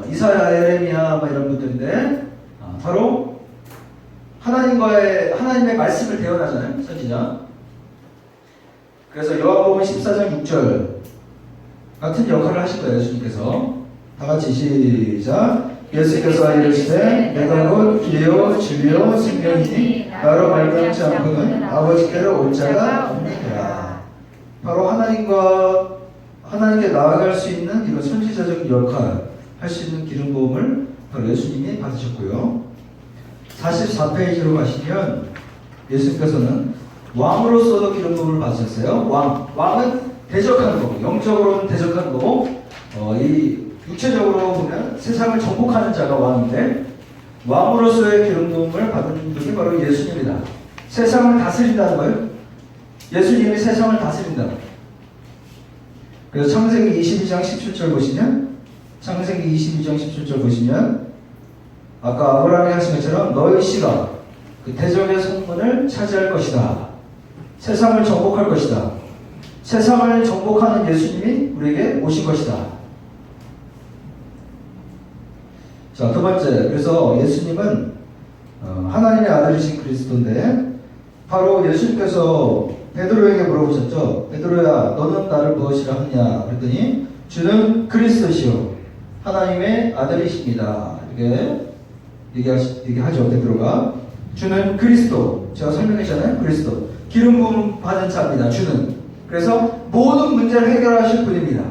이사야, 예레미야 이런 분들인데, 바로 하나님의 말씀을 대언하잖아요, 선지자. 그래서 요한복음 14장 6절 같은 역할을 하신 거예요, 예수님께서. 다 같이 시작. 예수께서 이르시되 내가 곧 길이요 진리요 생명이니 나로 말미암지 않고는 아버지께로 올 자가 없느니라. 바로 하나님께 나아갈 수 있는 이런 선지자적인 역할 할 수 있는 기름 부음을 바로 예수님이 받으셨고요. 44페이지로 가시면 예수님께서는 왕으로서도 기름 부음을 받으셨어요. 왕은 대적하는 거고, 영적으로는 대적하는 거고, 이 육체적으로 보면 세상을 정복하는 자가 왕인데, 왕으로서의 기름 부음을 받은 분이 바로 예수님이다. 세상을 다스린다는 거예요. 예수님이 세상을 다스린다. 그래서 창세기 22장 17절 보시면, 창세기 22장 17절 보시면, 아까 아브라함이 하신 것처럼 너희 씨가 그 대적의 성문을 차지할 것이다. 세상을 정복할 것이다. 세상을 정복하는 예수님이 우리에게 오신 것이다. 자, 두 번째. 그래서 예수님은 하나님의 아들이신 그리스도인데, 바로 예수님께서 베드로에게 물어보셨죠. 베드로야, 너는 나를 무엇이라 하느냐? 그랬더니 주는 그리스도시요 하나님의 아들이십니다. 이렇게 얘기하죠, 베드로가. 주는 그리스도. 제가 설명했잖아요. 그리스도. 기름 부음 받은 자입니다. 주는. 그래서 모든 문제를 해결하실 분입니다.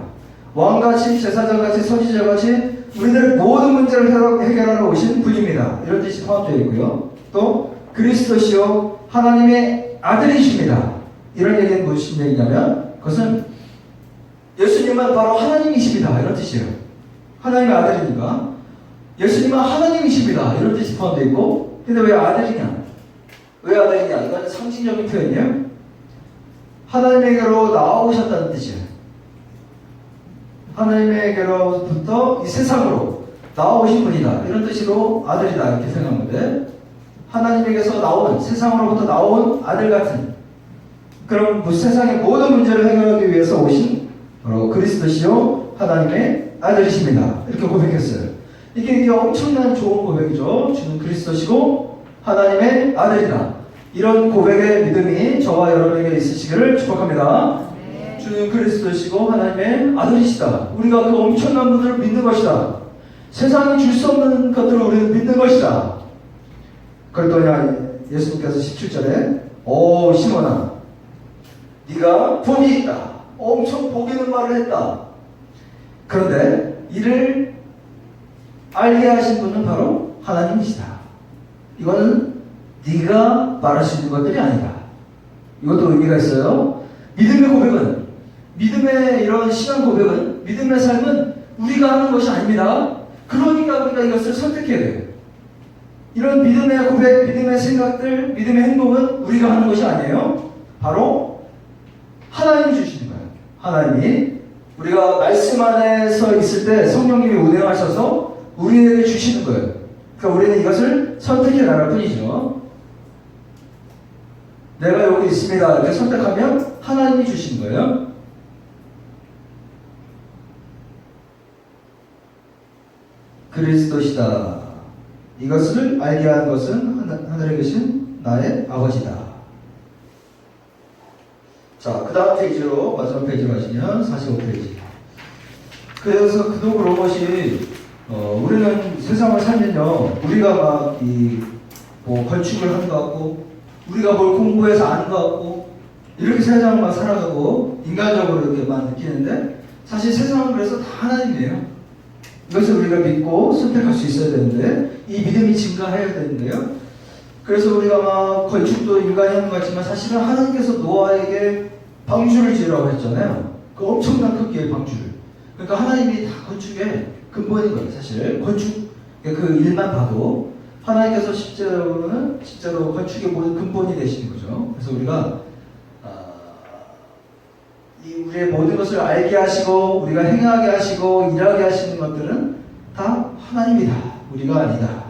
왕같이, 제사장같이, 선지자같이 우리들 모든 문제를 해결하러 오신 분입니다. 이런 뜻이 포함되어 있고요. 또 그리스도시요 하나님의 아들이십니다. 이런 얘기는 무슨 얘기냐면, 그것은 예수님은 바로 하나님이십니다. 이런 뜻이에요. 하나님의 아들이니까 예수님은 하나님이십니다. 이런 뜻이 포함되어 있고, 근데 왜 아들이냐? 왜 아들이냐? 이건 상징적인 표현이에요. 하나님에게로 나오셨다는 뜻이에요. 하나님에게로부터 이 세상으로 나오신 분이다. 이런 뜻으로 아들이다. 이렇게 생각하는 건데, 하나님에게서 나온, 세상으로부터 나온 아들 같은 그런 세상의 모든 문제를 해결하기 위해서 오신 바로 그리스도시요 하나님의 아들이십니다. 이렇게 고백했어요. 이게 엄청난 좋은 고백이죠. 주는 그리스도시고 하나님의 아들이다. 이런 고백의 믿음이 저와 여러분에게 있으시기를 축복합니다. 네. 주는 그리스도시고 하나님의 아들이시다. 우리가 그 엄청난 분을 믿는 것이다. 세상이 줄 수 없는 것들을 우리는 믿는 것이다. 그랬더니 예수님께서 17절에 오 시몬아, 네가 복이 있다. 엄청 복 있는 말을 했다. 그런데 이를 알게 하신 분은 바로 하나님이시다. 이거는 네가 말할 수 있는 것들이 아니다. 이것도 의미가 있어요. 믿음의 고백은, 믿음의 이런 신앙 고백은, 믿음의 삶은 우리가 하는 것이 아닙니다. 그러니까 우리가 이것을 선택해야 돼요. 이런 믿음의 고백, 믿음의 생각들, 믿음의 행동은 우리가 하는 것이 아니에요. 바로 하나님이 주시는 거예요. 하나님이 우리가 말씀 안에서 있을 때 성령님이 운행하셔서 우리에게 주시는 거예요. 그러니까 우리는 이것을 선택해 나갈 뿐이죠. 내가 여기 있습니다. 이렇게 선택하면 하나님이 주시는 거예요. 그리스도시다. 이것을 알게 하는 것은 하늘에 계신 나의 아버지다. 자, 그 다음 페이지로, 마지막 페이지로 가시면 45페이지. 그래서 그도 그런 것이, 우리는 세상을 살면요, 우리가 막, 건축을 하는 것 같고, 우리가 뭘 공부해서 아는 것 같고, 이렇게 세상을 막 살아가고, 인간적으로 이렇게만 느끼는데, 사실 세상은 그래서 다 하나님이에요. 이것을 우리가 믿고 선택할 수 있어야 되는데, 이 믿음이 증가해야 되는데요. 그래서 우리가 막 건축도 인간이 하는 것 같지만 사실은 하나님께서 노아에게 방주를 지으라고 했잖아요. 그 엄청난 크기의 방주를. 그러니까 하나님이 다 건축의 근본인 거예요. 사실 건축 그 일만 봐도 하나님께서 실제로 건축의 모든 근본이 되시는 거죠. 그래서 우리가 이 우리의 모든 것을 알게 하시고 우리가 행하게 하시고 일하게 하시는 것들은 다 하나님이다. 우리가 아니다.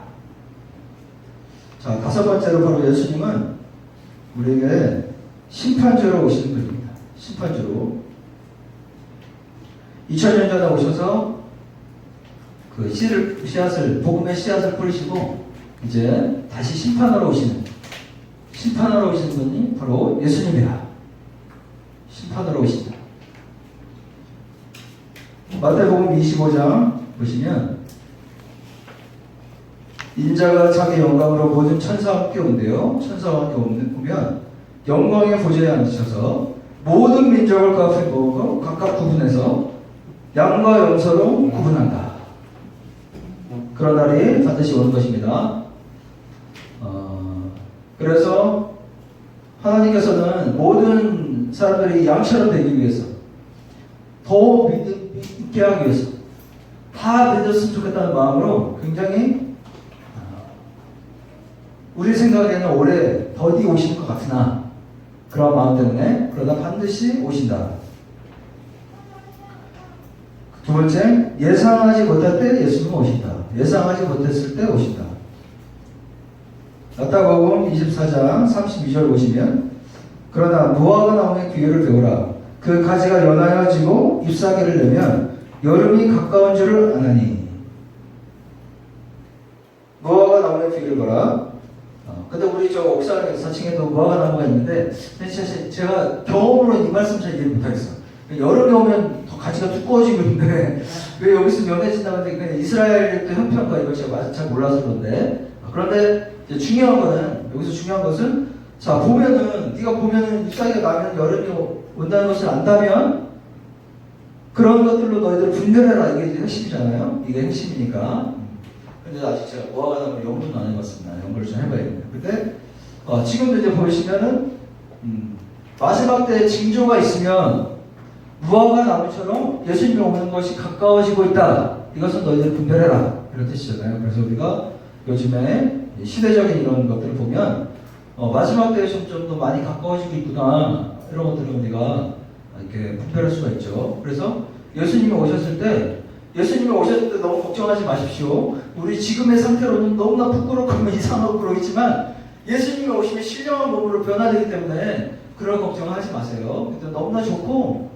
자, 다섯 번째로 바로 예수님은 우리에게 심판주로 오시는 분입니다. 심판주로. 2000년 전에 오셔서 그 씨앗을, 복음의 씨앗을 뿌리시고 이제 다시 심판하러 오시는 분이 바로 예수님이다. 심판하러 오신다. 마태복음 25장 보시면 인자가 자기 영광으로 모든 천사와 함께 온대요. 천사와 함께 오면 영광의 보좌에 앉으셔서 모든 민족을 그 앞에 모으고 각각 구분해서 양과 염소로 구분한다. 그런 날이 반드시 오는 것입니다. 그래서 하나님께서는 모든 사람들이 양처럼 되기 위해서 더 믿게 하기 위해서 다 믿었으면 좋겠다는 마음으로 굉장히 우리 생각에는 올해 더디 오실 것 같으나 그런 마음 때문에 그러다 반드시 오신다. 두 번째, 예상하지 못할 때 예수님은 오신다. 예상하지 못했을 때 오신다. 마태복음 24장 32절 보시면 그러나 무화과 나무의 비유를 배우라. 그 가지가 연하여 지고 잎사귀를 내면 여름이 가까운 줄을 아나니. 무화과 나무의 비유를 보라. 근데 우리 저 옥상 4층에도 무화과 나무가 있는데 사실 제가 경험으로 이 말씀 잘 이해 못하겠어. 여름에 오면 더 가지가 두꺼워지고 있는데 왜 여기서 연해진다는데 그냥 이스라엘 또 형편과 이걸 제가 잘 몰라서 그런데 그런데 이제 중요한 거는 여기서 중요한 것은 자 보면은 네가 보면은 잎사귀가 나면 여름이 온다는 것을 안다면 그런 것들로 너희들 분별해라. 이게 핵심이잖아요. 이게 핵심이니까. 근데 아직 제가 무화과나무 연구는 안 해봤습니다. 연구를 좀 해봐야겠네요. 근데 지금도 이제 보시면은 마지막 때 징조가 있으면 무화과 나무처럼 예수님이 오는 것이 가까워지고 있다. 이것은 너희들 분별해라. 이런 뜻이잖아요. 그래서 우리가 요즘에 시대적인 이런 것들을 보면 마지막 때에 좀 더 많이 가까워지고 있구나. 이런 것들을 우리가 이렇게 분별할 수가 있죠. 그래서 예수님이 오셨을 때 너무 걱정하지 마십시오. 우리 지금의 상태로는 너무나 부끄럽고 이상하고 그러겠지만 예수님이 오시면 신령한 몸으로 변화되기 때문에 그런 걱정을 하지 마세요. 근데 너무나 좋고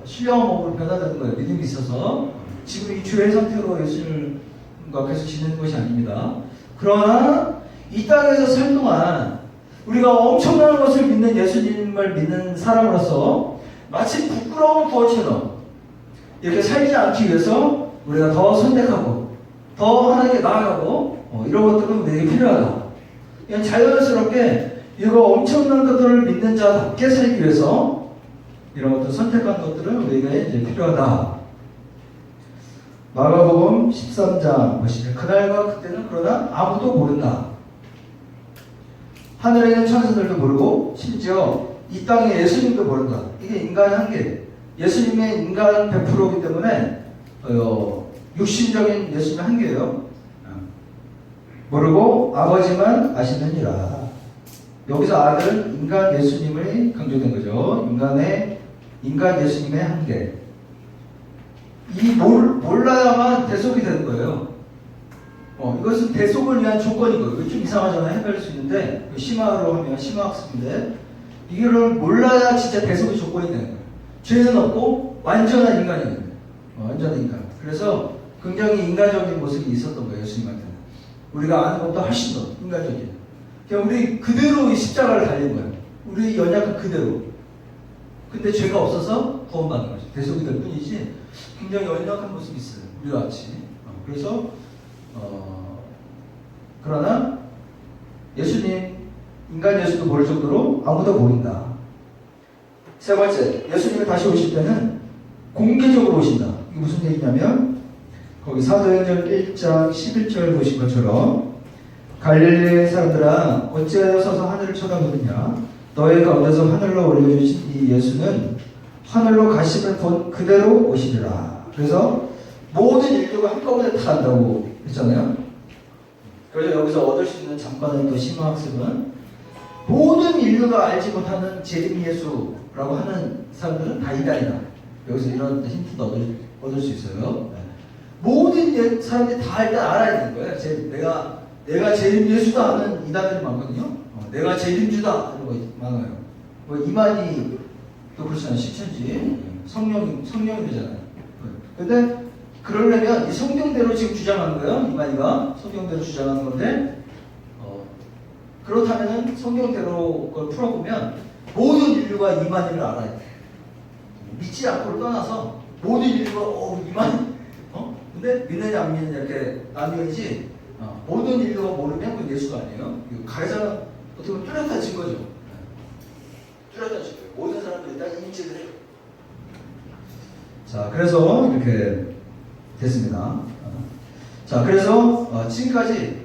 신령한 몸으로 변화되는 거예요. 믿음이 있어서 지금 이 죄의 상태로 예수님과 계속 지내는 것이 아닙니다. 그러나 이 땅에서 살 동안 우리가 엄청난 것을 믿는 예수님을 믿는 사람으로서 마치 부끄러운 부어처럼 이렇게 살지 않기 위해서 우리가 더 선택하고 더 하나님께 나아가고 이런 것들은 우리에게 필요하다. 그냥 자연스럽게 이거 엄청난 것들을 믿는 자답게 살기 위해서 이런 것들 선택한 것들은 우리에게 이제 필요하다. 마가복음 13장 보시면 그날과 그때는 그러나 아무도 모른다. 하늘에 있는 천사들도 모르고 심지어 이 땅에 예수님도 모른다. 이게 인간의 한계. 예수님의 인간 100%이기 때문에 육신적인 예수님의 한계예요. 모르고 아버지만 아시느니라. 여기서 아들은 인간 예수님을 강조된 거죠. 인간 예수님의 한계. 이 몰라야만 대속이 되는 거예요. 이것은 대속을 위한 조건인 거예요. 이거 좀 이상하잖아요. 해결할 수 있는데 심화로 하면 심화학습인데 이거를 몰라야 진짜 대속의 조건이 되는 거예요. 죄는 없고 완전한 인간이에요. 완전한 인간. 그래서 굉장히 인간적인 모습이 있었던 거예요. 예수님한테는. 우리가 아는 것보다 훨씬 더 인간적이에요. 그냥 우리 그대로 이 십자가를 달린 거예요. 우리 연약한 그대로. 근데 죄가 없어서 구원받는 거죠. 대속이 될 뿐이지 굉장히 연약한 모습이 있어요. 우리와 같이. 그래서 그러나 예수님, 인간 예수도 모를 정도로 아무도 모른다. 세 번째, 예수님이 다시 오실 때는 공개적으로 오신다. 이게 무슨 얘기냐면 거기 사도행전 1장 11절 보신 것처럼 갈릴리 사람들아 어찌하여 서서 하늘을 쳐다보느냐 너희 가운데서 하늘로 올려주신 이 예수는 하늘로 가심을 본 그대로 오시리라. 그래서 모든 인류가 한꺼번에 다 한다고 했잖아요. 그래서 여기서 얻을 수 있는 잠깐의 또 심화학습은 모든 인류가 알지 못하는 재림 예수라고 하는 사람들은 다 이단이다. 여기서 이런 힌트도 얻을 수 있어요. 모든 사람들이 다 일단 알아야 되는 거예요. 내가 재림 예수다 하는 이단들이 많거든요. 내가 재림주다 이런 거 많아요. 뭐 이만희 또 그렇잖아요. 시천지 성령이 되잖아요. 근데 그러려면 이 성경대로 지금 주장하는 거예요. 이만희가 성경대로 주장하는 건데 그렇다면은 성경대로 그걸 풀어보면 모든 인류가 이만희를 알아야 돼. 믿지 않고를 떠나서 모든 인류가 이만희 근데 믿느냐 안 믿느냐 이렇게 나뉘어야지 모든 인류가 모르면 그건 예수가 아니에요. 가해자는 어떻게 보면 뚜렷해진 거죠. 뚜렷해진 거예요. 모든 사람들이 다 인지를 해요. 자, 그래서 이렇게 됐습니다. 자, 그래서 지금까지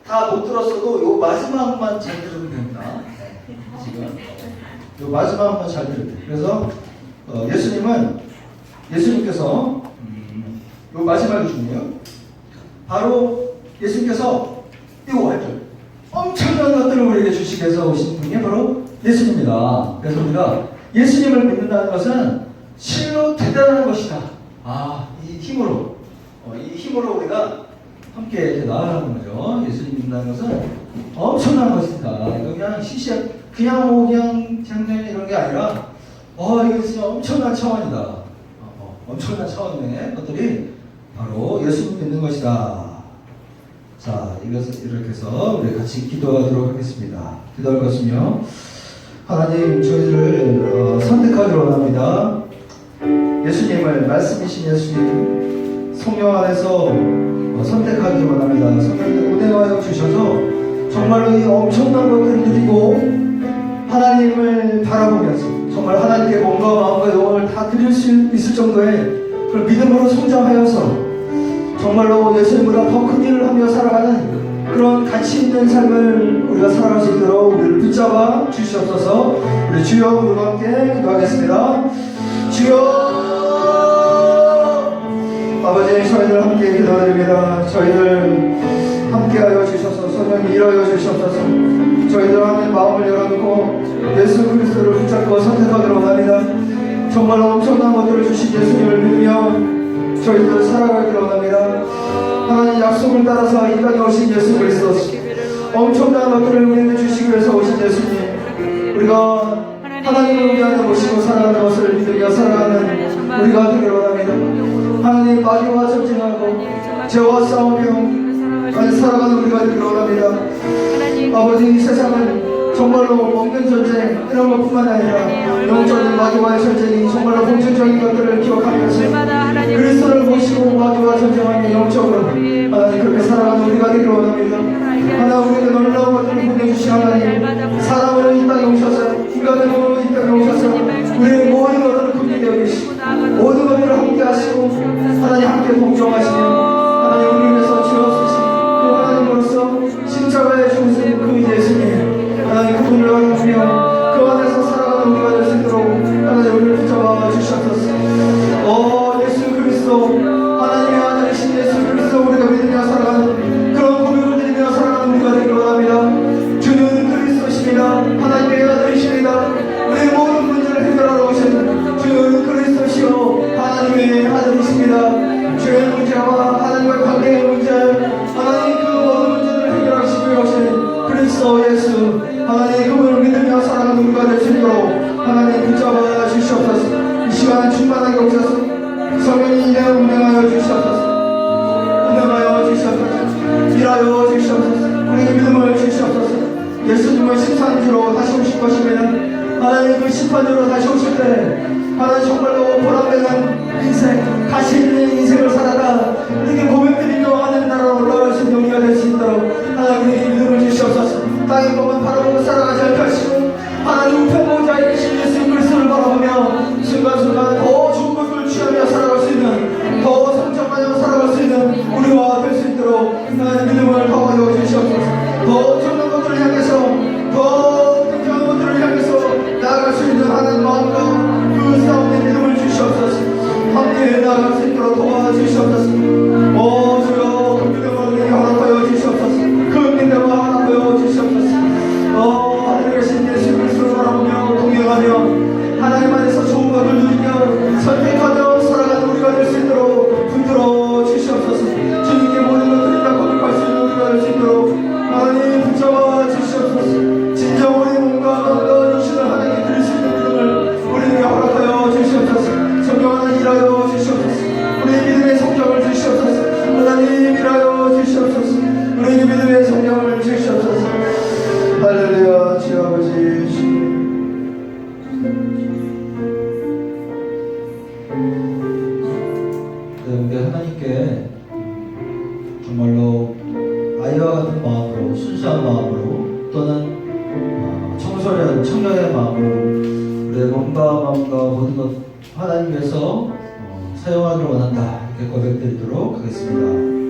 다 못 들었어도 요 마지막만 잘 들으면 됩니다. 지금 요 마지막만 잘 들으면 돼요. 그래서 예수님께서 요 마지막이 중요해요. 바로 예수님께서 이거 알죠? 엄청난 것들을 우리에게 주시기 위해서 오신 분이 바로 예수님입니다. 그래서 우리가 예수님을 믿는다는 것은 실로 대단한 것이다. 이 힘으로 우리가 함께 이렇게 나아가는 거죠. 예수님 믿는다는 것은 엄청난 것이다. 그냥 시시한 그냥 장면 이런 게 아니라 이거 진짜 엄청난 차원이다. 엄청난 차원의 것들이 바로 예수님 믿는 것이다. 자, 이렇게 해서 우리 같이 기도하도록 하겠습니다. 기도할 것은요. 하나님, 저희들을 선택하기를 원합니다. 예수님을, 말씀이신 예수님, 성령 안에서 선택하기를 원합니다. 성령님 운행하여 주셔서 정말로 이 엄청난 것들을 누리고 하나님을 바라보면서 정말 하나님께 몸과 마음과 영혼을 다 드릴 수 있을 정도의 그 믿음으로 성장하여서 정말로 예수님보다 더 큰 일을 하며 살아가는 그런 가치 있는 삶을 우리가 살아갈 수 있도록 우리를 붙잡아 주시옵소서. 우리 주여 우리와 함께 기도하겠습니다. 주여 아버지, 저희들 함께 기도드립니다. 저희들 함께하여 주셔서 성령님 일하여 주셔서 저희들 안에 마음을 열어놓고 예수 그리스도를 붙잡고 선택하기를 원합니다. 정말 엄청난 것들을 주신 예수님을 믿으며 저희들 살아가기를 원합니다. 하나님 약속을 따라서 이 땅에 오신 예수 그리스도, 엄청난 것들을 우리에게 주시기 위해서 오신 예수님, 우리가 하나님을 우리 안에 모시고 살아가는 것을 믿으며 살아가는 우리가 되기를 원합니다. 하나님 마귀와 전쟁하고 죄와 싸우며 살아가는 우리가 되기를 원합니다. 아버지, 이 세상은 정말로 먹는 전쟁 이런 것뿐만 아니라 영적인 마귀와의 전쟁이 정말로 공중적인 것들을 기억하면서 그리스도를 모시고 마귀와 전쟁하며 영적으로 하나님 그렇게 살아가는 우리가 되기를 원합니다. 하나님 우리에게 놀라운 것들을 보내주신 하나님, 사람으로 이 땅에 오셔서 인간으로 이 땅에 오셔서 우리의 모든 것들을 긍휼히 여기시고 모든 것들을 함께 하시고 하나님 함께 동정하시며 하나님 우리 위해서 지어주신 그 하나님으로서 십자가에 죽으신 그 예수님, 하나님 그분을 바라보며 그 안에서 살아가는 우리가 될 수 있도록 하나님 우리를 붙잡아 주셨소서. 예수 그리스도, 하나님의 아들이신 예수 그리스도, 우리가 믿으며 살아가는 그런 고백을 드리며 살아가는 우리가 되기를 원합니다. 주는 그리스도십니다. 하나님의 아들이십니다. 우리의 모든 문제를 해결하러 오신 주는 그리스도시요 하나님의 아들이십니다. 주의 문제와 하나님과의 관계의 문제, 하나님 그 모든 문제를 해결하시기 위해 오신 그리스도 예수, 하나님 그분을 믿으며 살아가는 우리가 될 수 있도록 하나님 붙잡아 주시옵소서. 이 시간 충만하게 오셔서 성령이 이내 운행하여 주시옵소서. 운행하여 주시옵소서. 일하여 주시옵소서. 우리에게 믿음을 주시옵소서. 예수님을 심판주로 다시 오실 것이면 하나님 그 심판주로 다시 오실 때 하나님 정말로 보람되는 인생, 가치 있는 인생을 살아가 이렇게 고백드리며 하는 나라로 올라갈 수 있는 우리가 될 수 있도록 하나님 우리에게 믿음을 주시옵소서. 땅의 것만 바라보고 살아가지 않게 하시고 하나님 우편보호자이신 예수 그리스도를 바라보며 순간순간 더 좋은 것을 취하며 살아갈 수 있는, 더 성장하며 살아갈 수 있는 우리와 될 수 있도록 하나님 믿음을 더하여 주시옵소서. 나아갈 수 있도록 도와주시옵소서. 오 주여 그 믿음을 허락하여 주시옵소서. 그 믿음을 허락하여 주시옵소서. 하늘에 계신 예수 그리스도를 바라보며 동행하며 하나님 안에서 좋은 것을 누리며 선택하며 살아가는 우리가 될 수 있도록 붙들어 주시옵소서. 주님께 모든 것들이 다 거듭할 수 있는 우리가 될 수 있도록 하나님 붙잡아 주시옵소서. 진정 우리 몸과 마음과 육신을 하나님께 드릴 수 있는 믿음을 우리에게 허락하여 주시옵소서. 성령 하나님 일하여 주시옵소서. 우리의 믿음의 성장을 주시옵소서. 하나님 일하여 주시옵소서. 우리의 믿음의 성장을 주시옵소서. 할렐루야. 주여 아버지 우리 하나님께 정말로 아이와 같은 마음으로 순수한 마음으로 또는 청소년 청년의 마음으로 우리의 몸과 마음과 모든 것 하나님께서 사용하기를 원한다 이렇게 고백드리도록 하겠습니다.